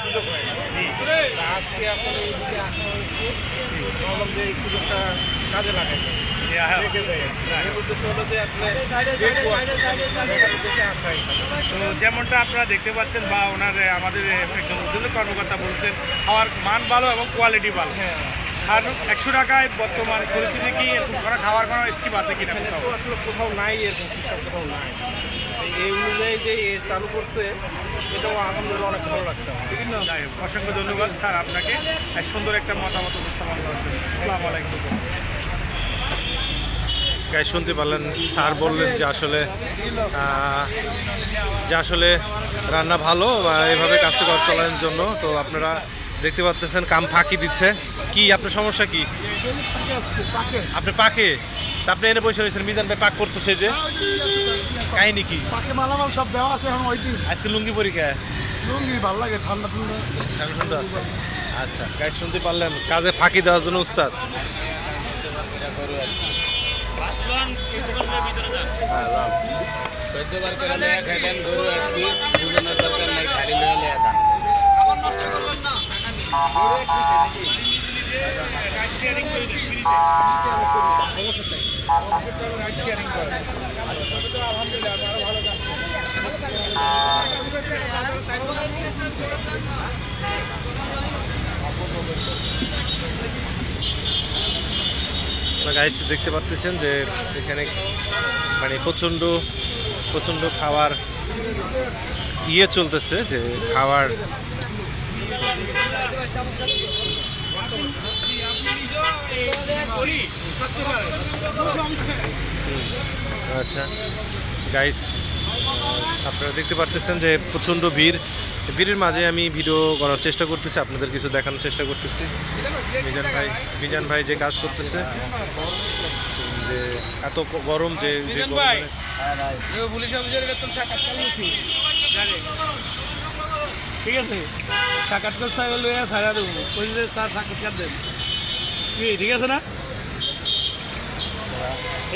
সুযোগ হয় না। আজকে আসলে এইদিকে আসা হয়েছে, ভাবলাম যে এই সুযোগটা কাজে লাগাই রেখে দেয়। এর উদ্দেশ্য হলো যে আসলে দেখবো দেখে আসাই। তো যেমনটা আপনারা দেখতে পাচ্ছেন বা ওনার আমাদের একজন উদ্যোগী কর্মকর্তা বলছেন, খাওয়ার মান ভালো এবং কোয়ালিটি ভালো। হ্যাঁ, আর 100 টাকায় বর্তমান পরিস্থিতি কি এরকম খাওয়ার কোনো স্কিম আছে কিনা? এখানে তো আসলে কোথাও নাই, এরকম সিস্টেম কোথাও নাই। এই অনুযায়ী যে এ চালু করছে, এটাও আলহামদুলিল্লাহ অনেক ভালো লাগছে আমার। যাই হোক, অসংখ্য ধন্যবাদ স্যার আপনাকে সুন্দর একটা মতামত উপস্থাপন করার জন্য। আসসালামু আলাইকুম। গাইস, শুনতে পারলেন স্যার বললেন যে আসলে রান্না ভালো বা এভাবে কাজটা চলানোর জন্য। তো আপনারা দেখতে পাচ্ছেন কাম ফাঁকি দিচ্ছে। কি আপনার সমস্যা কি? আপনি পাকে তা আপনি এনে বসে রয়েছেন, মিজান ভাই পাক করতেছে যে কাহিনি কি? পাকে মালামাল সব দেওয়া আছে, এখন ওইটি আজকে লুঙ্গি পরীক্ষা লুঙ্গি ভালো লাগে, ঠান্ডা ঠান্ডা আছে। ঠান্ডা আছে। আচ্ছা গাইস, শুনতে পারলেন কাজে ফাঁকি দেওয়ার জন্য উস্তাদ। গাইস, দেখতে পাচ্ছেন যে এখানে মানে প্রচণ্ড খাওয়ার চলতেছে, যে খাওয়ার আচ্ছা গাইস, আপনারা দেখতে পারতেছেন যে প্রচণ্ড ভিড়ের মাঝে আমি ভিডিও করার চেষ্টা করতেছি, আপনাদের কিছু দেখানোর চেষ্টা করতেছি। মিজান ভাই যে কাজ করতেছে, যে এত গরম যে পুলিশ অফিসারের বেতন ঠিক আছে, সাক্ষাৎকার সাহেব লইয়া সারা দেবো, ওই যে স্যার সাক্ষাৎকার দেন কি, ঠিক আছে না?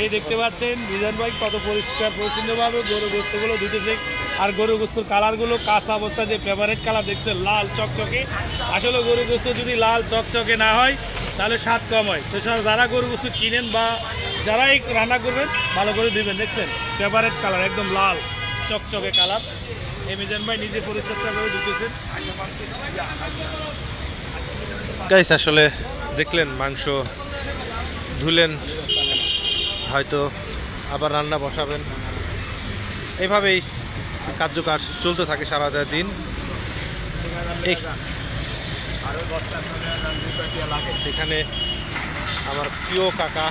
এই দেখতে পাচ্ছেন মিজান ভাই কত পরিষ্কার পরিচ্ছন্নভাবে গরু গোস্তগুলো ধুতেছে। আর গরু গোস্তর কালারগুলো কাঁচা অবস্থা যে ফেভারিট কালার দেখছেন, লাল চকচকে। আসলে গরু গোস্ত যদি লাল চকচকে না হয় তাহলে স্বাদ কম হয়। তো যারা গরু গোস্ত কিনেন বা যারাই রান্না করবেন ভালো করে দিবেন। দেখছেন ফেভারিট কালার একদম লাল চকচকে কালার। এই মিজান ভাই নিজে পরিচর্যা করে ধুতেছেন। গাইস, আসলে দেখলেন মাংস ধুলেন, হয়তো আবার রান্না বসাবেন, এইভাবেই কার্যকার চলতে থাকে সারা দিন। এখানে আমার প্রিয় কাকা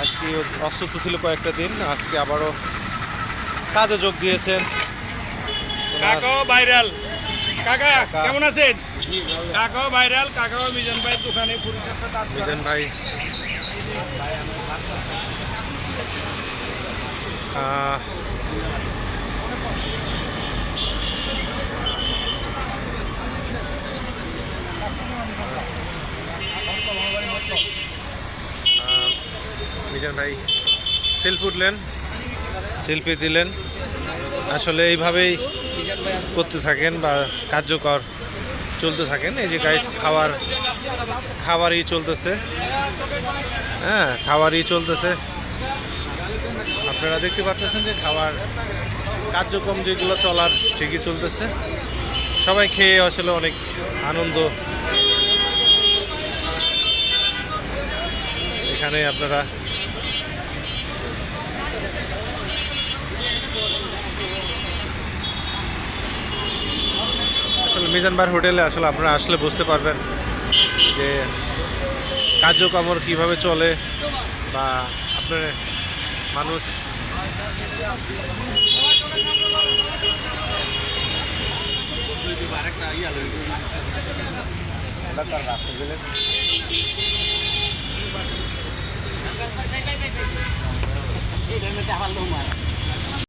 আজকে অসুস্থ ছিল কয়েকটা দিন, আজকে আবারও কাজে যোগ দিয়েছেন। কাকাও ভাইরাল। কাকা কেমন আছেন? কাকাও ভাইরাল, কাকাও মিজান ভাই দোকানে পরিচর্যা। মিজান ভাই মিজান ভাই সেলফি উঠলেন, সেলফি দিলেন। আসলে এইভাবেই করতে থাকেন বা কার্যকর চলতে থাকেন। এই যে গাইস, খাবারই চলতেছে, হ্যাঁ খাবারই চলতেছে। আপনারা দেখতে পাচ্ছেন যে খাবার কার্যক্রম যেগুলো চলার ঠিকই চলতেছে। সবাই খেয়ে আসলে অনেক আনন্দ। এখানে আপনারা আসলে মিজান ভাইয়ের হোটেলে আসলে আপনারা আসলে বুঝতে পারবেন যে কার্যক্রম কীভাবে চলে বা আপনার মানুষ এই